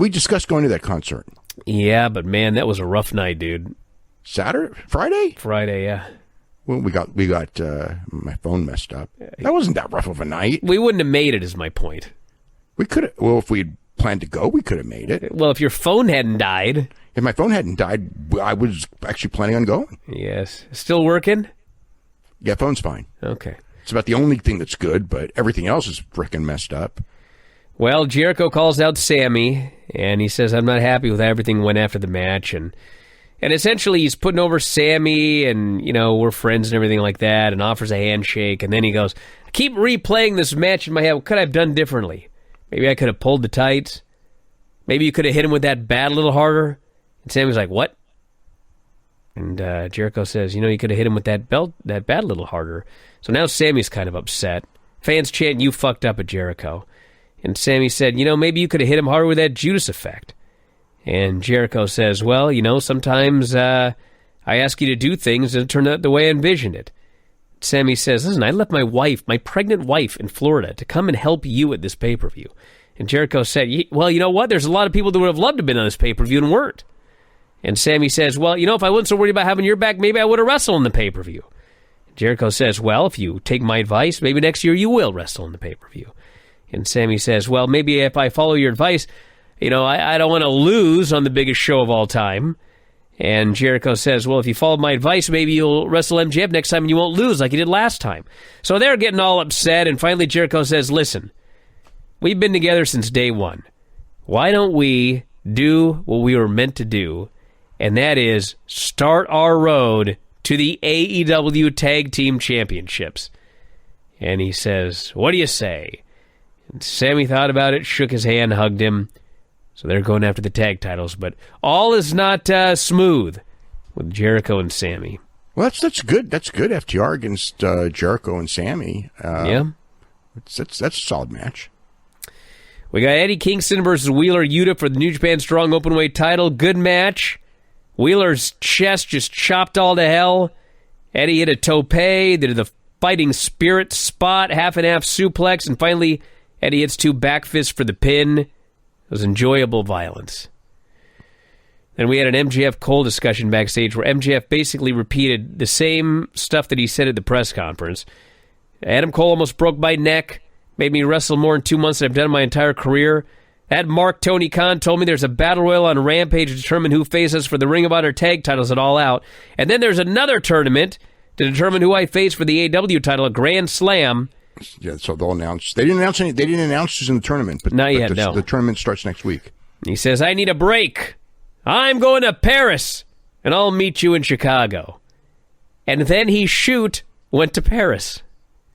discussed going to that concert. Yeah, but man, that was a rough night, dude. Friday, yeah. Well, we got my phone messed up. That wasn't that rough of a night. We wouldn't have made it, is my point. We could have. Well, if we'd planned to go, we could have made it. Well, if your phone hadn't died. If my phone hadn't died, I was actually planning on going. Yes. Still working? Yeah, phone's fine. Okay. It's about the only thing that's good, but everything else is frickin' messed up. Well, Jericho calls out Sammy, and he says, I'm not happy with how everything went after the match, and essentially he's putting over Sammy, and, we're friends and everything like that, and offers a handshake, and then he goes, I keep replaying this match in my head. What could I have done differently? Maybe I could have pulled the tights. Maybe you could have hit him with that bat a little harder. And Sammy's like, what? And Jericho says, you could have hit him with that bat a little harder. So now Sammy's kind of upset. Fans chant, you fucked up at Jericho. And Sammy said, maybe you could have hit him harder with that Judas effect. And Jericho says, well, sometimes I ask you to do things that turn out the way I envisioned it. Sammy says, listen, I left my pregnant wife in Florida to come and help you at this pay-per-view. And Jericho said, well, you know what? There's a lot of people that would have loved to have been on this pay-per-view and weren't. And Sammy says, well, if I wasn't so worried about having your back, maybe I would have wrestled in the pay-per-view. Jericho says, well, if you take my advice, maybe next year you will wrestle in the pay-per-view. And Sammy says, well, maybe if I follow your advice, I don't want to lose on the biggest show of all time. And Jericho says, well, if you follow my advice, maybe you'll wrestle MJF next time and you won't lose like you did last time. So they're getting all upset, and finally Jericho says, listen, we've been together since day one. Why don't we do what we were meant to do, and that is start our road to the AEW Tag Team Championships. And he says, what do you say? And Sammy thought about it, shook his hand, hugged him. So they're going after the tag titles, but all is not smooth with Jericho and Sammy. Well, that's good. That's good. FTR against Jericho and Sammy. Yeah, that's a solid match. We got Eddie Kingston versus Wheeler Yuta for the New Japan Strong Openweight title. Good match. Wheeler's chest just chopped all to hell. Eddie hit a tope, did the fighting spirit spot, half and half suplex, and finally Eddie hits 2 back fists for the pin. It was enjoyable violence. Then we had an MJF Cole discussion backstage where MJF basically repeated the same stuff that he said at the press conference. Adam Cole almost broke my neck, made me wrestle more in 2 months than I've done in my entire career. That Mark Tony Khan told me there's a battle royal on Rampage to determine who faces for the Ring of Honor tag titles at All Out. And then there's another tournament to determine who I face for the AEW title, a Grand Slam. Yeah, so they'll announce. They didn't announce who's in the tournament, but not yet. The tournament starts next week. He says, I need a break. I'm going to Paris, and I'll meet you in Chicago. And then he went to Paris.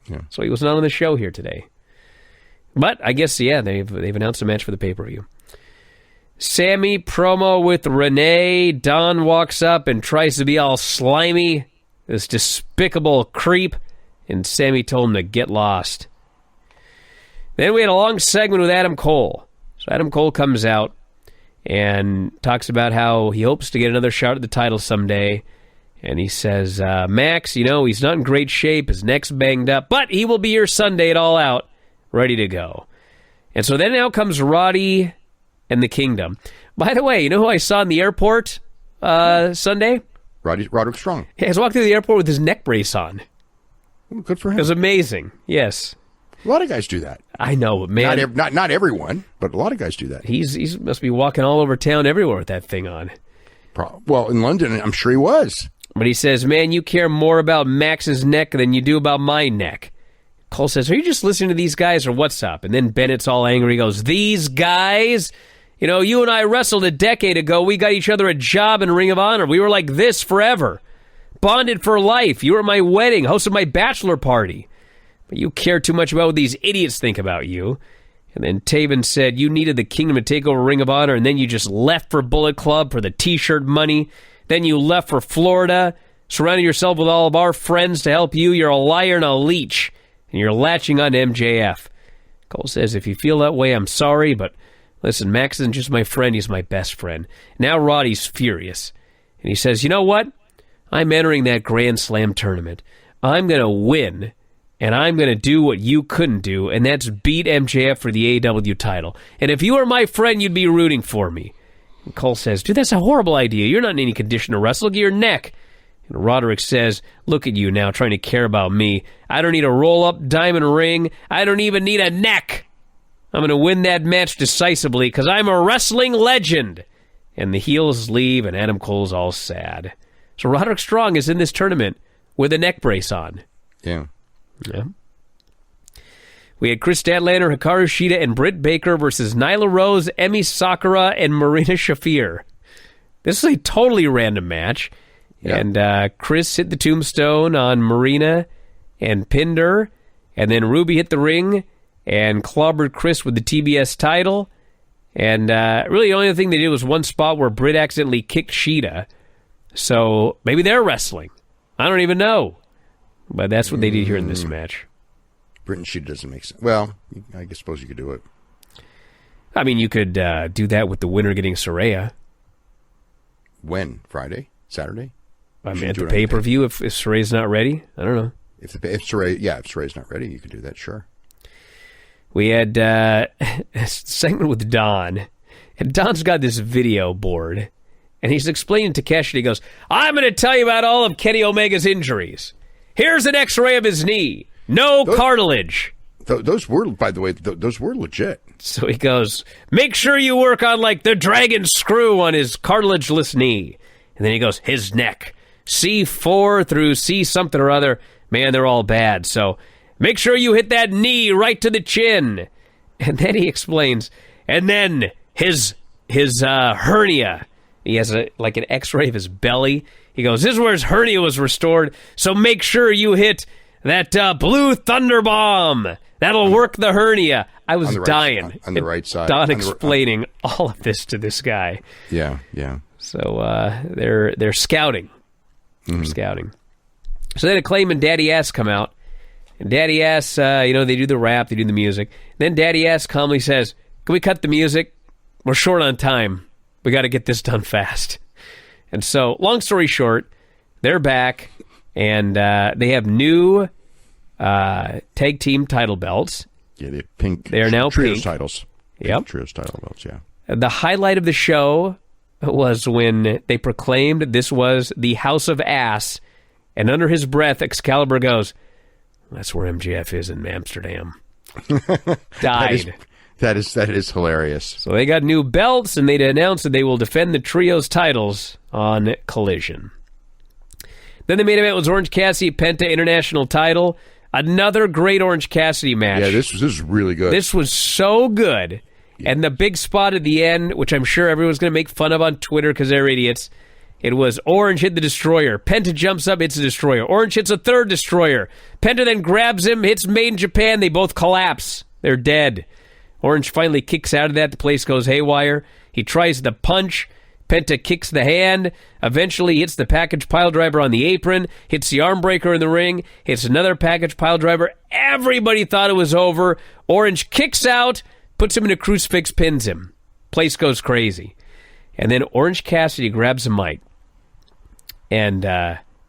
Yeah. So he was not on the show here today. But I guess, yeah, they've announced a match for the pay-per-view. Sammy promo with Renee. Don walks up and tries to be all slimy. This despicable creep. And Sammy told him to get lost. Then we had a long segment with Adam Cole. So Adam Cole comes out and talks about how he hopes to get another shot at the title someday. And he says, Max, he's not in great shape. His neck's banged up. But he will be here Sunday at All Out, ready to go. And so then out comes Roddy and the Kingdom. By the way, you know who I saw in the airport Sunday? Roderick Strong. Yeah, he was walking through the airport with his neck brace on. Well, good for him. It was amazing. Yes. A lot of guys do that. I know, but man. Not everyone, but a lot of guys do that. He must be walking all over town everywhere with that thing on. Well, in London, I'm sure he was. But he says, man, you care more about Max's neck than you do about my neck. Cole says, are you just listening to these guys or what's up? And then Bennett's all angry. He goes, these guys? You and I wrestled a decade ago. We got each other a job in Ring of Honor. We were like this forever. Bonded for life. You were at my wedding, hosted my bachelor party. But you care too much about what these idiots think about you. And then Taven said, you needed the Kingdom to take over Ring of Honor, and then you just left for Bullet Club for the T-shirt money. Then you left for Florida, surrounded yourself with all of our friends to help you. You're a liar and a leech, and you're latching on to MJF. Cole says, if you feel that way, I'm sorry, but Listen, Max isn't just my friend, he's my best friend. Now Roddy's furious. And he says, you know what? I'm entering that Grand Slam tournament. I'm going to win, and I'm going to do what you couldn't do, and that's beat MJF for the AEW title. And if you were my friend, you'd be rooting for me. And Cole says, dude, that's a horrible idea. You're not in any condition to wrestle. Look at your neck. And Roderick says, look at you now trying to care about me. I don't need a roll-up diamond ring. I don't even need a neck. I'm going to win that match decisively because I'm a wrestling legend. And the heels leave, and Adam Cole's all sad. So Roderick Strong is in this tournament with a neck brace on. Yeah. We had Chris Statlander, Hikaru Shida, and Britt Baker versus Nyla Rose, Emi Sakura, and Marina Shafir. This is a totally random match. Yeah. And Chris hit the tombstone on Marina and pinned her. And then Ruby hit the ring and clobbered Chris with the TBS title. And really the only thing they did was one spot where Britt accidentally kicked Shida. So maybe they're wrestling. I don't even know. But that's what they did here in this match. Britt and Shida doesn't make sense. Well, I suppose you could do it. I mean, you could do that with the winner getting Saraya. When? Friday? Saturday? I mean, at the pay-per-view, if Saraya's not ready? I don't know. If Saraya's not ready, you could do that, sure. We had a segment with Don, and Don's got this video board, and he's explaining to Cash, and he goes, I'm going to tell you about all of Kenny Omega's injuries. Here's an x-ray of his knee. No cartilage. Those were, by the way, those were legit. So he goes, make sure you work on, like, the dragon screw on his cartilageless knee. And then he goes, his neck. C4 through C something or other. Man, they're all bad. So make sure you hit that knee right to the chin. And then he explains, and then his hernia. He has an x-ray of his belly. He goes, this is where his hernia was restored. So make sure you hit that blue thunder bomb. That'll work the hernia. I was dying. On the right side. Don explaining all of this to this guy. Yeah. So they're scouting. They're scouting. So then Acclaim and Daddy Ass come out. And Daddy Ass, they do the rap, they do the music. Then Daddy Ass calmly says, can we cut the music? We're short on time. We got to get this done fast. And so, long story short, they're back, and they have new tag team title belts. Yeah, they're pink. They are now trios pink. Titles. Yep. Trios title belts, yeah. The highlight of the show was when they proclaimed this was the House of Ass, and under his breath, Excalibur goes, that's where MJF is in Amsterdam. Died. That is hilarious. So they got new belts, and they announced that they will defend the trios titles on Collision. Then the main event was Orange Cassidy Penta International title. Another great Orange Cassidy match. Yeah, this was really good. This was so good. And the big spot at the end, which I'm sure everyone's going to make fun of on Twitter because they're idiots, it was Orange hit the Destroyer. Penta jumps up, hits the Destroyer. Orange hits a third Destroyer. Penta then grabs him, hits Made in Japan. They both collapse. They're dead. Orange finally kicks out of that. The place goes haywire. He tries the punch. Penta kicks the hand. Eventually hits the package piledriver on the apron. Hits the armbreaker in the ring. Hits another package piledriver. Everybody thought it was over. Orange kicks out. Puts him in a crucifix, pins him. Place goes crazy. And then Orange Cassidy grabs a mic. And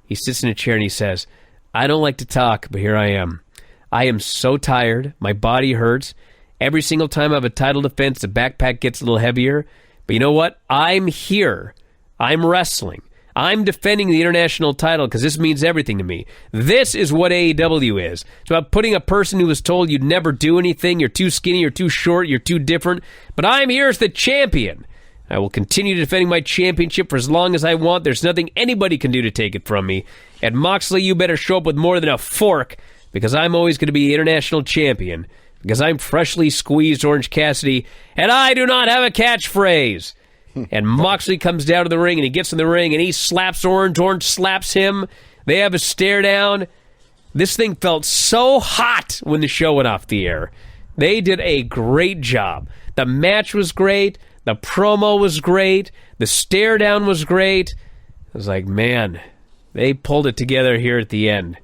he sits in a chair and he says, I don't like to talk, but here I am. I am so tired. My body hurts. Every single time I have a title defense, the backpack gets a little heavier. But you know what? I'm here. I'm wrestling. I'm defending the international title because this means everything to me. This is what AEW is. It's about putting a person who was told you'd never do anything, you're too skinny, you're too short, you're too different. But I'm here as the champion. I will continue defending my championship for as long as I want. There's nothing anybody can do to take it from me. And Moxley, you better show up with more than a fork because I'm always going to be the international champion because I'm freshly squeezed Orange Cassidy and I do not have a catchphrase. And Moxley comes down to the ring, and he gets in the ring, and he slaps Orange. Orange slaps him. They have a stare down. This thing felt so hot when the show went off the air. They did a great job. The match was great. The promo was great. The stare down was great. I was like, man, they pulled it together here at the end.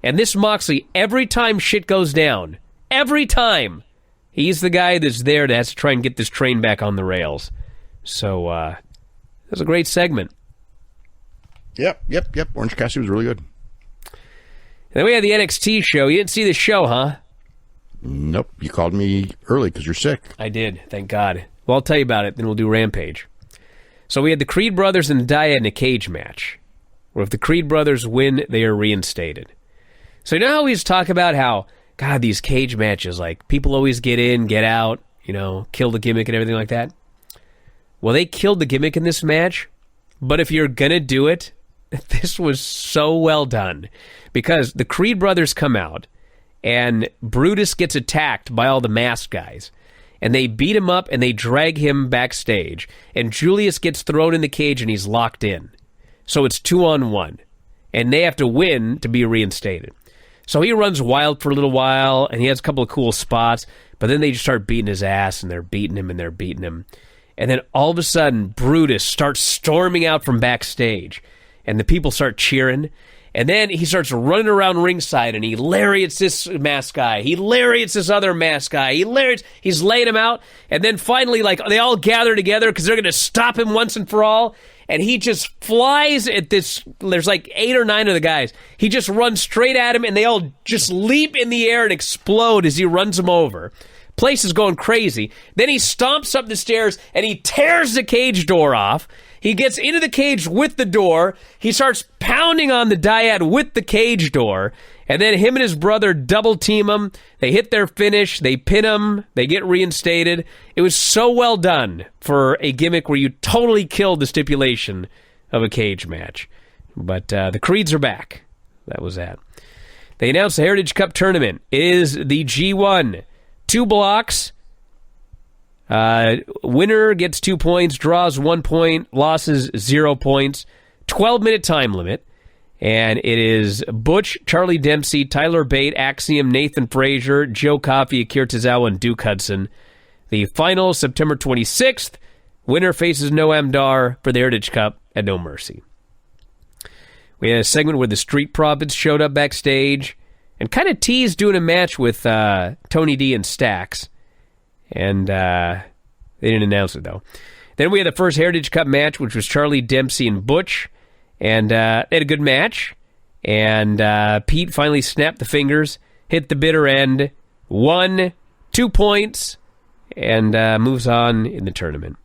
And this Moxley, every time shit goes down, every time, He's the guy that's there to try and get this train back on the rails. So, it was a great segment. Yep. Orange Cassidy was really good. And then we had the NXT show. You didn't see the show, huh? Nope. You called me early because you're sick. I did, thank God. Well, I'll tell you about it, then we'll do Rampage. So we had the Creed brothers and Dyad in a cage match, where if the Creed brothers win, they are reinstated. So you know how we just talk about how, God, these cage matches, like, people always get in, get out, kill the gimmick and everything like that? Well, they killed the gimmick in this match, but if you're going to do it, this was so well done. Because the Creed brothers come out, and Brutus gets attacked by all the masked guys. And they beat him up and they drag him backstage. And Julius gets thrown in the cage and he's locked in. So it's 2-on-1. And they have to win to be reinstated. So he runs wild for a little while and he has a couple of cool spots. But then they just start beating his ass and they're beating him and they're beating him. And then all of a sudden Brutus starts storming out from backstage. And the people start cheering. And then he starts running around ringside and he lariats this masked guy. He lariats this other masked guy. He's laying him out. And then finally, they all gather together because they're going to stop him once and for all. And he just flies at this. There's 8 or 9 of the guys. He just runs straight at him and they all just leap in the air and explode as he runs them over. Place is going crazy. Then he stomps up the stairs and he tears the cage door off. He gets into the cage with the door. He starts pounding on the Dyad with the cage door. And then him and his brother double team him. They hit their finish. They pin him. They get reinstated. It was so well done for a gimmick where you totally killed the stipulation of a cage match. But the Creeds are back. That was that. They announced the Heritage Cup tournament is the G1. 2 blocks. Winner gets 2 points, draws 1 point, losses 0 points. 12-minute time limit. And it is Butch, Charlie Dempsey, Tyler Bate, Axiom, Nathan Frazier, Joe Coffey, Akira Tozawa, and Duke Hudson. The final, September 26th. Winner faces Noam Dar for the Heritage Cup at No Mercy. We had a segment where the Street Profits showed up backstage and kind of teased doing a match with Tony D and Stax. And they didn't announce it, though. Then we had the first Heritage Cup match, which was Charlie Dempsey and Butch. And they had a good match. And Pete finally snapped the fingers, hit the bitter end, won 2 points, and moves on in the tournament.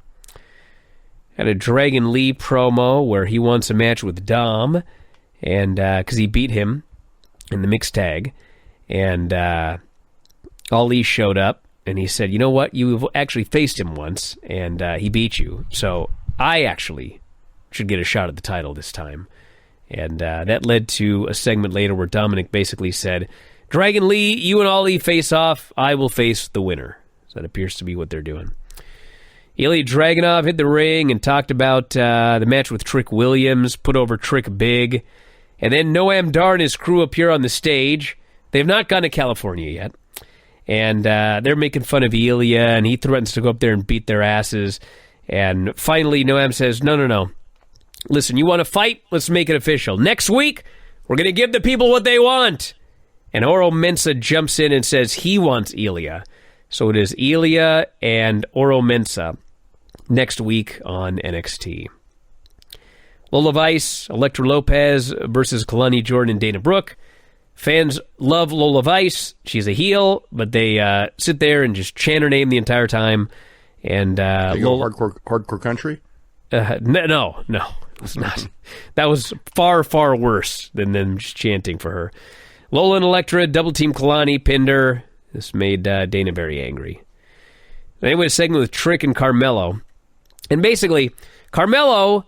Had a Dragon Lee promo where he wants a match with Dom, and because he beat him in the mixed tag. And Ali showed up. And he said, you know what? You've actually faced him once, and he beat you. So I actually should get a shot at the title this time. And that led to a segment later where Dominic basically said, Dragon Lee, you and Ali face off. I will face the winner. So that appears to be what they're doing. Ilya Dragunov hit the ring and talked about the match with Trick Williams, put over Trick big. And then Noam Dar and his crew appear on the stage. They have not gone to California yet. And they're making fun of Ilya, and he threatens to go up there and beat their asses. And finally, Noam says, no. Listen, you want to fight? Let's make it official. Next week, we're going to give the people what they want. And Oro Mensah jumps in and says he wants Ilya. So it is Ilya and Oro Mensah next week on NXT. Lola Vice, Elektra Lopez versus Kalani Jordan and Dana Brooke. Fans love Lola Vice. She's a heel, but they sit there and just chant her name the entire time. And they go hardcore country? No, it's not. That was far, far worse than them just chanting for her. Lola and Elektra double team Kalani, pinned her. This made Dana very angry. Then we had a segment with Trick and Carmelo. And basically, Carmelo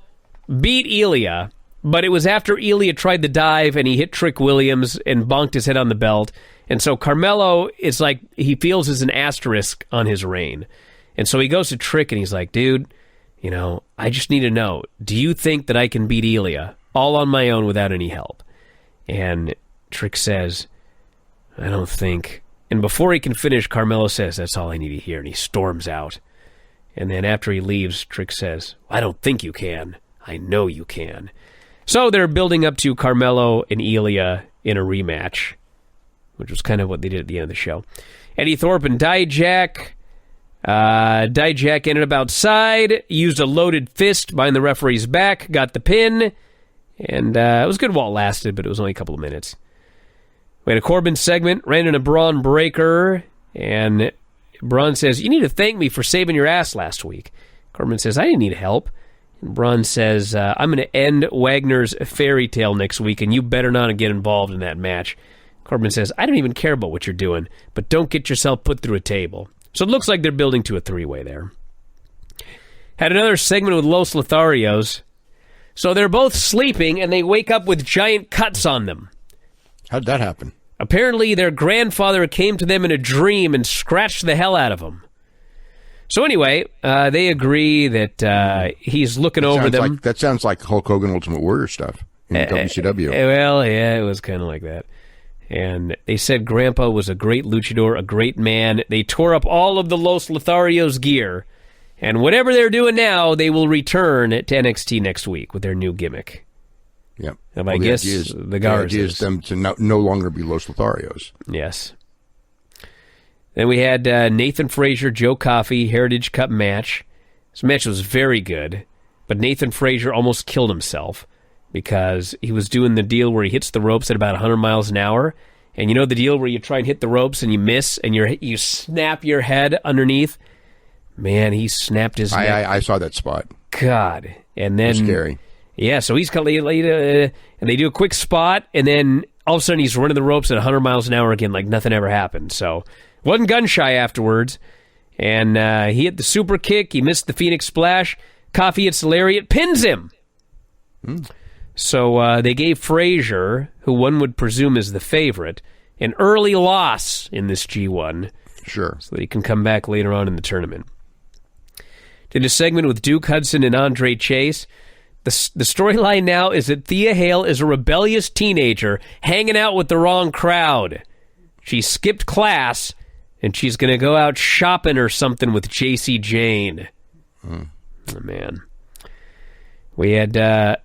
beat Ilya, but it was after Ilya tried the dive and he hit Trick Williams and bonked his head on the belt. And so Carmelo, it's like he feels as an asterisk on his reign. And so he goes to Trick and he's like, dude, I just need to know, do you think that I can beat Ilya all on my own without any help? And Trick says, I don't think. And before he can finish, Carmelo says, that's all I need to hear. And he storms out. And then after he leaves, Trick says, I don't think you can. I know you can. So they're building up to Carmelo and Ilya in a rematch, which was kind of what they did at the end of the show. Eddie Thorpe and Dijak. Dijak ended up outside, used a loaded fist behind the referee's back, got the pin, and it was good while it lasted, but it was only a couple of minutes. We had a Corbin segment, ran into Braun Breaker, and Braun says, "You need to thank me for saving your ass last week." Corbin says, "I didn't need help." And Braun says, "I'm going to end Wagner's fairy tale next week, and you better not get involved in that match." Corbin says, "I don't even care about what you're doing, but don't get yourself put through a table." So it looks like they're building to a three-way there. Had another segment with Los Lotharios. So they're both sleeping, and they wake up with giant cuts on them. How'd that happen? Apparently, their grandfather came to them in a dream and scratched the hell out of them. So anyway, they agree that he's looking over them. That sounds like Hulk Hogan Ultimate Warrior stuff in WCW. Well, yeah, it was kind of like that. And they said Grandpa was a great luchador, a great man. They tore up all of the Los Lotharios gear. And whatever they're doing now, they will return to NXT next week with their new gimmick. Yep. And I guess the Garzas. idea is them to no longer be Los Lotharios. Yes. Then we had Nathan Frazier, Joe Coffey, Heritage Cup match. This match was very good, but Nathan Frazier almost killed himself because he was doing the deal where he hits the ropes at about 100 miles an hour. And you know the deal where you try and hit the ropes and you miss and you snap your head underneath? Man, he snapped his neck. I saw that spot. God. And then... It was scary. Yeah, so he's and they do a quick spot, and then all of a sudden he's running the ropes at 100 miles an hour again like nothing ever happened. So wasn't gun shy afterwards. And he hit the super kick. He missed the Phoenix Splash. Coffey hits the lariat, pins him. So they gave Frazier, who one would presume is the favorite, an early loss in this G1. Sure. So that he can come back later on in the tournament. Did a segment with Duke Hudson and Andre Chase. The storyline now is that Thea Hale is a rebellious teenager hanging out with the wrong crowd. She skipped class, and she's going to go out shopping or something with J.C. Jane. Oh, man. We had, this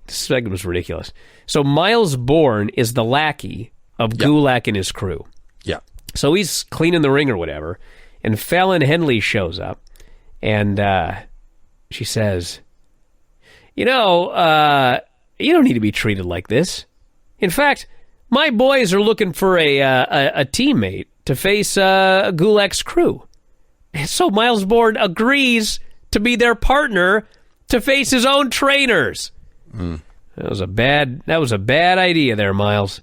segment was ridiculous. So Miles Bourne is the lackey of Gulak and his crew. Yeah. So he's cleaning the ring or whatever, and Fallon Henley shows up, and she says, you don't need to be treated like this. In fact, my boys are looking for a teammate to face Gulak's crew. And so Miles Bourne agrees to be their partner to face his own trainers. That was a bad idea there, Miles.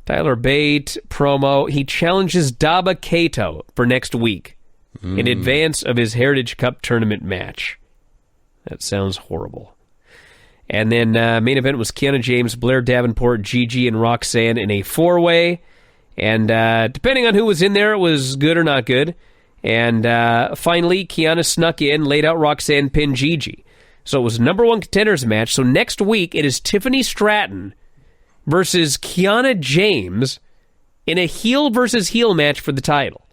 Tyler Bate promo. He challenges Daba Kato for next week in advance of his Heritage Cup tournament match. That sounds horrible. And then main event was Kiana James, Blair Davenport, Gigi, and Roxanne in a four-way. And depending on who was in there, it was good or not good. And finally, Kiana snuck in, laid out Roxanne, pinned Gigi. So it was number one contenders match. So next week, it is Tiffany Stratton versus Kiana James in a heel versus heel match for the title.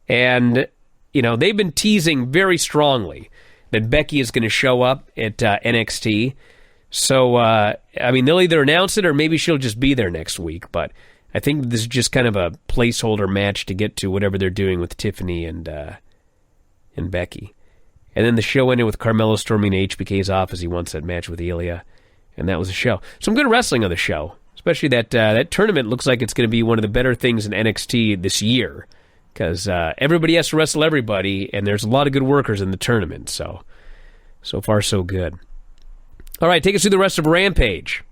And, they've been teasing very strongly that Becky is going to show up at NXT. So, they'll either announce it or maybe she'll just be there next week. But I think this is just kind of a placeholder match to get to whatever they're doing with Tiffany and Becky. And then the show ended with Carmelo storming HBK's office. He wants that match with Ilya. And that was the show. Some good wrestling on the show. Especially that tournament looks like it's going to be one of the better things in NXT this year. Because everybody has to wrestle everybody, and there's a lot of good workers in the tournament. So far, so good. All right, take us through the rest of Rampage.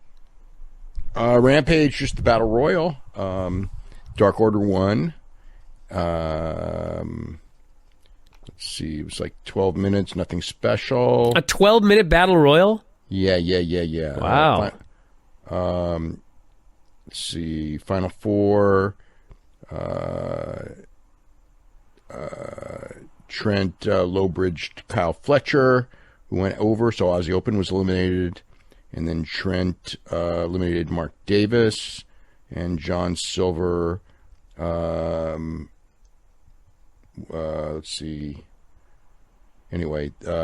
Rampage, just the Battle Royal. Dark Order won. Let's see, it was like 12 minutes, nothing special. A 12-minute Battle Royal? Yeah. Wow. Let's see, Final Four. Trent low-bridged Kyle Fletcher, who went over, so Aussie Open was eliminated. And then Trent eliminated Mark Davis, and John Silver. Let's see. Anyway, they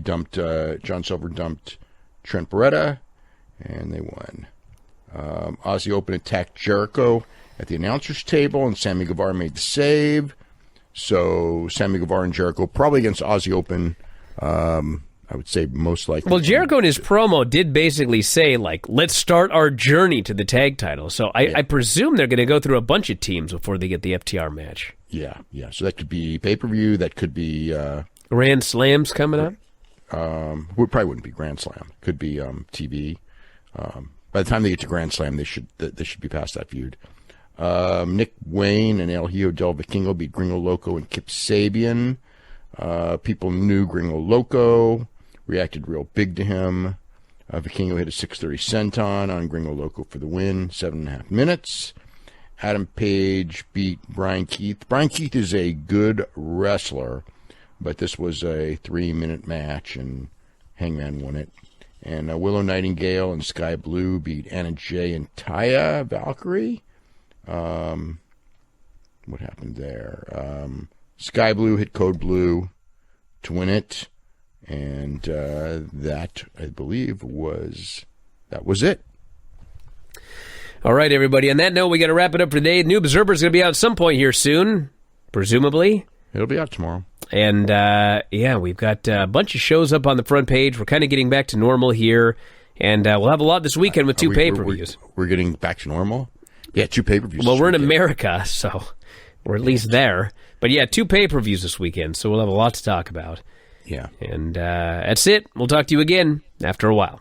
dumped John Silver dumped Trent Beretta, and they won. Ozzy Open attacked Jericho at the announcer's table, and Sammy Guevara made the save. So Sammy Guevara and Jericho probably against Ozzy Open. I would say most likely. Well, Jericho in his promo did basically say, like, let's start our journey to the tag title. So I presume they're going to go through a bunch of teams before they get the FTR match. Yeah. So that could be pay-per-view. That could be... Grand Slams coming up? Probably wouldn't be Grand Slam. Could be TV. By the time they get to Grand Slam, they should be past that feud. Nick Wayne and El Hijo del Vikingo beat Gringo Loco and Kip Sabian. People knew Gringo Loco, reacted real big to him. Vikingo hit a 630 senton on Gringo Loco for the win, 7.5 minutes. Adam Page beat Bryan Keith. Bryan Keith is a good wrestler, but this was a 3-minute match, and Hangman won it. And Willow Nightingale and Sky Blue beat Anna Jay and Taya Valkyrie. What happened there? Sky Blue hit Code Blue to win it, and that, I believe, was it. All right, everybody. On that note, we got to wrap it up for today. New Observer is going to be out at some point here soon, presumably. It'll be out tomorrow. And, we've got a bunch of shows up on the front page. We're kind of getting back to normal here, and we'll have a lot this weekend with 2 pay-per-views. We're getting back to normal? Yeah, 2 pay-per-views. Well, we're in America, so we're at least there. But, 2 pay-per-views this weekend, so we'll have a lot to talk about. Yeah. And that's it. We'll talk to you again after a while.